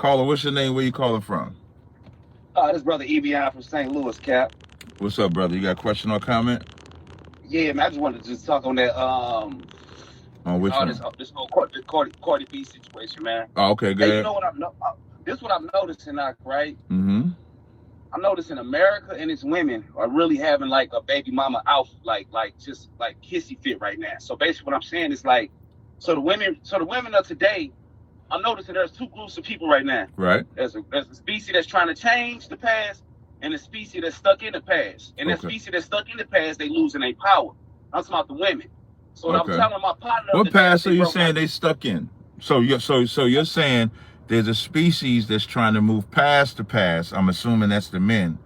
Caller, what's your name? Where you calling from? This brother EBI from St. Louis, Cap. What's up, brother? You got a question or comment? Yeah, man, I just wanted to just talk on that On which one? this whole Cardi B situation, man. Oh, okay, go Hey, you ahead. know what this what I'm noticing, right? Mm-hmm. I'm noticing America and its women are really having like a baby mama outfit, like just like kissy fit right now. So basically, what I'm saying is like, so the women of today, I'm noticing there's two groups of people right now. Right. There's a species that's trying to change the past, and a species that's stuck in the past. And that Okay. species that's stuck in the past, they losing their power. I'm talking about the women. So what I was Okay. telling my partner the What other day, I past are said, you bro, saying they stuck in? So you're saying there's a species that's trying to move past the past. I'm assuming that's the men.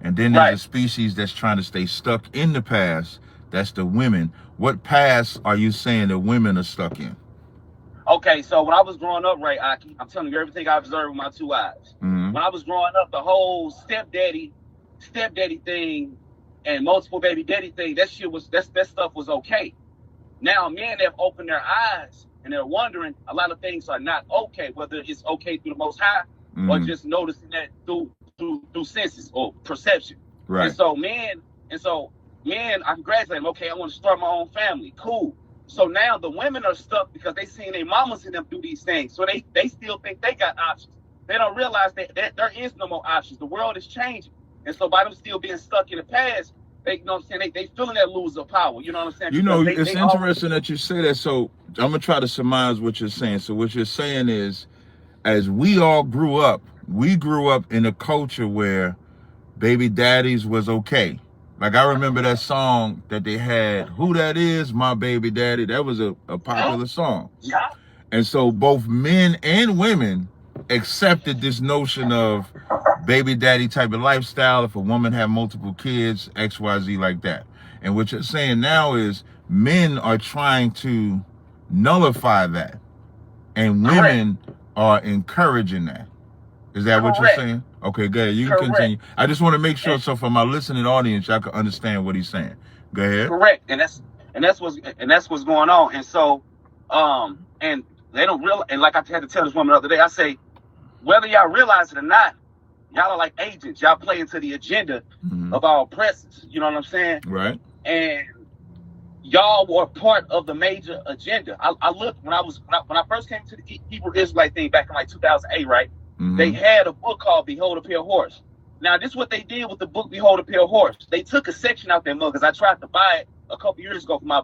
And then there's a right. species that's trying to stay stuck in the past. That's the women. What past are you saying the women are stuck in? Okay, so when I was growing up, right, Aki, I'm telling you everything I observed with my two eyes. Mm-hmm. When I was growing up, the whole stepdaddy thing and multiple baby daddy thing, that stuff was okay. Now men have opened their eyes and they're wondering a lot of things are not okay, whether it's okay through the Most High or Mm-hmm. just noticing that through senses or perception. And Right. so men, I congratulate them. Okay, I want to start my own family. Cool. So now the women are stuck because they seen their mamas in them do these things. So they still think they got options. They don't realize that there is no more options. The world is changing. And so by them still being stuck in the past, they, you know what I'm saying, they feeling that loser power. You know what I'm saying? You Because know, they it's already, interesting that you say that. So I'm gonna try to surmise what you're saying. So what you're saying is, as we all we grew up in a culture where baby daddies was okay. Like I remember that song that they had, Who That Is, My Baby Daddy. That was a popular song. yeah, And so both men and women accepted this notion of baby daddy type of lifestyle. If a woman had multiple kids, XYZ like that. And what you're saying now is men are trying to nullify that. And correct, women are encouraging that. Is that what you're correct, saying? Okay, good. You can correct. continue. I just want to make And sure so for my listening audience, y'all can understand what he's saying. Go ahead. correct. And that's what's going on. And so and they don't realize, and like I had to tell this woman the other day, I say, whether y'all realize it or not, y'all are like agents. Y'all play into the agenda Mm-hmm. of our oppressors. You know what I'm saying? Right. And y'all were part of the major agenda. I looked when I first came to the Hebrew Israelite thing back in like 2008, right? They Mm-hmm. had a book called Behold a Pale Horse. Now, this is what they did with the book Behold a Pale Horse. They took a section out there, because I tried to buy it a couple years ago for my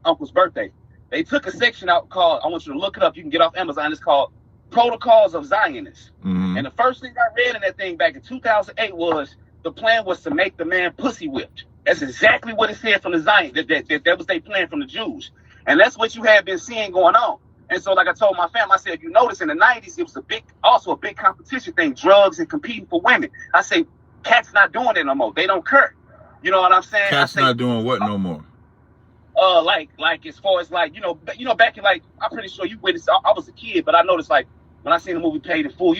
uncle's birthday. They took a section out called, I want you to look it up, you can get off Amazon, it's called Protocols of Zionists. Mm-hmm. And the first thing I read in that thing back in 2008 was the plan was to make the man pussy whipped. That's exactly what it said from the Zion. That was their plan from the Jews. And that's what you have been seeing going on. And so, like I told my family, I said, if you notice in the 90s, it was also a big competition thing, drugs and competing for women. I say, cats not doing it no more. They don't care. You know what I'm saying? Cats I say, not doing what no more? like as far as like, back in like, I'm pretty sure you witnessed, I was a kid, but I noticed like when I seen the movie Paid in Full,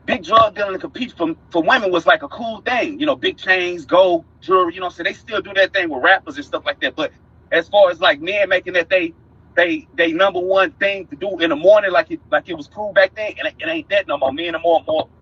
big drug dealing and compete for women was like a cool thing. Big chains, gold, jewelry, so they still do that thing with rappers and stuff like that. But as far as like men making that they number one thing to do in the morning, like it was cool back then, and it ain't that no more. Men are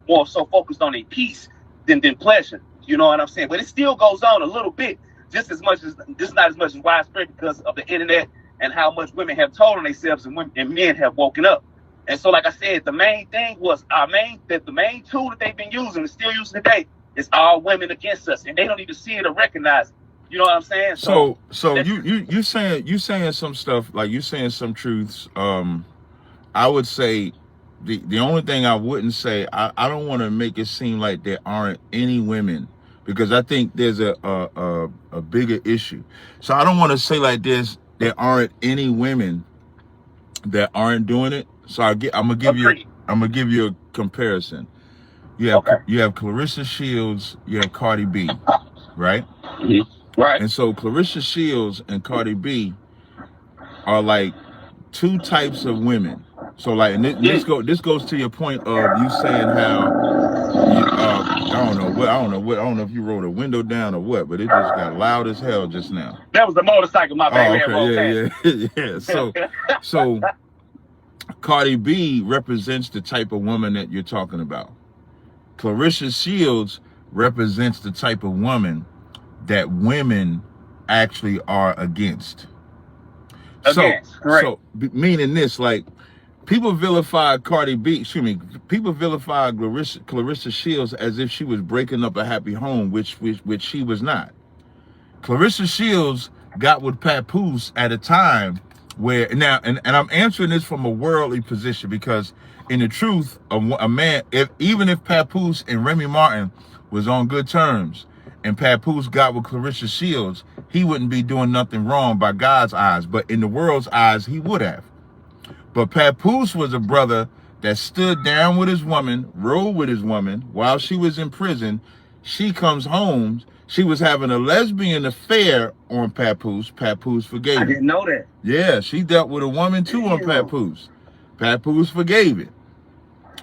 more so focused on their peace than pleasure. You know what I'm saying? But it still goes on a little bit, just not as much as widespread because of the internet and how much women have told on themselves and men have woken up. And so, like I said, the main thing was the main tool that they've been using and still using today is all women against us, and they don't even see it or recognize it. You know what I'm saying? So you saying some stuff, like you saying some truths. I would say the only thing I wouldn't say, I don't want to make it seem like there aren't any women, because I think there's a bigger issue. So I don't want to say like there aren't any women that aren't doing it. So I'm gonna give you a comparison. You have Clarissa Shields, you have Cardi B, right? Mm-hmm. Right. And so Clarissa Shields and Cardi B are like two types of women. So like, and this goes to your point of you saying how I don't know if you rolled a window down or what, but it just got loud as hell just now. That was the motorcycle my Oh, baby had rolled okay, past. yeah. So Cardi B represents the type of woman that you're talking about. Clarissa Shields represents the type of woman that women actually are against. Correct. Meaning this, like, people vilify Cardi B, people vilify Clarissa Shields as if she was breaking up a happy home, which she was not. Clarissa Shields got with Papoose at a time where, now, and I'm answering this from a worldly position, because in the truth, a man, even if Papoose and Remy Martin was on good terms and Papoose got with Clarissa Shields, he wouldn't be doing nothing wrong by God's eyes, but in the world's eyes, he would have. But Papoose was a brother that stood down with his woman, rode with his woman while she was in prison. She comes home. She was having a lesbian affair on Papoose. Papoose forgave it. I didn't know that. Yeah, she dealt with a woman too on Papoose. Papoose forgave it.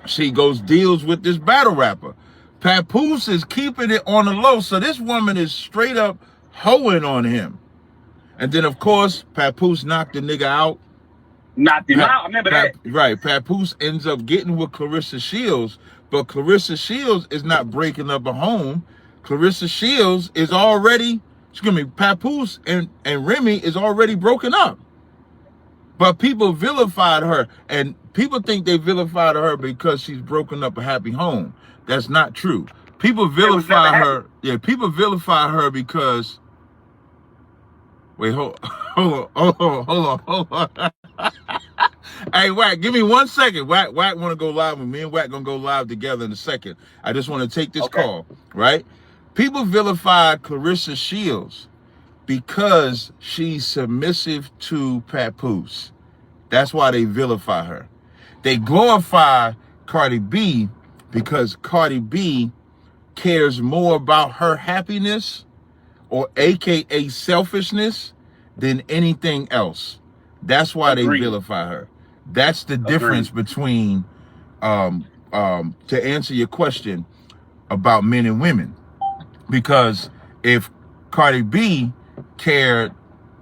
She goes deals with this battle rapper. Papoose is keeping it on the low, so this woman is straight up hoeing on him. And then, of course, Papoose knocked the nigga out. Knocked him out. I remember that. Right. Papoose ends up getting with Clarissa Shields, but Clarissa Shields is not breaking up a home. Clarissa Shields is already, Papoose and Remy is already broken up. But people vilified her, and people think they vilified her because she's broken up a happy home. That's not true. People vilify her. Yeah, people vilify her because. Wait, hold on. Hey, Wack, give me 1 second. Wack want to go live with me, and Wack gonna go live together in a second. I just want to take this call, right? People vilify Clarissa Shields because she's submissive to Papoose. That's why they vilify her. They glorify Cardi B because Cardi B cares more about her happiness, or AKA selfishness, than anything else. That's why they vilify her. That's the difference between, to answer your question about men and women. Because if Cardi B cared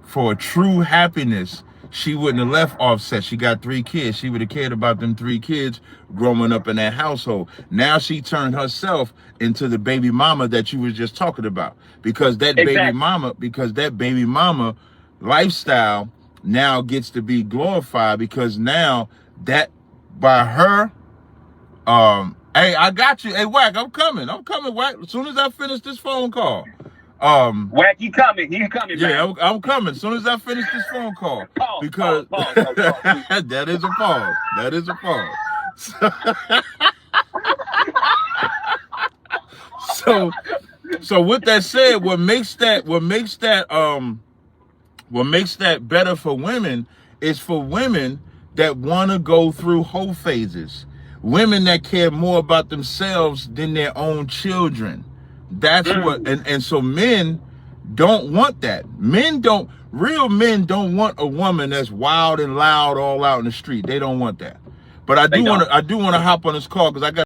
for true happiness, she wouldn't have left Offset. She got 3 kids. She would have cared about them 3 kids growing up in that household. Now she turned herself into the baby mama that you was just talking about. Because that baby mama lifestyle now gets to be glorified, because now that by her, hey, I got you. Hey, Wack, I'm coming, Wack. As soon as I finish this phone call. Wack, he coming, yeah, man. I'm coming. As soon as I finish this phone call. Pause. That is a pause. That is a pause. So with that said, what makes that better for women is for women that want to go through whole phases. Women that care more about themselves than their own children. That's what, and so men don't want that. Real men don't want a woman that's wild and loud all out in the street. They don't want that. But I do want to hop on this call because I got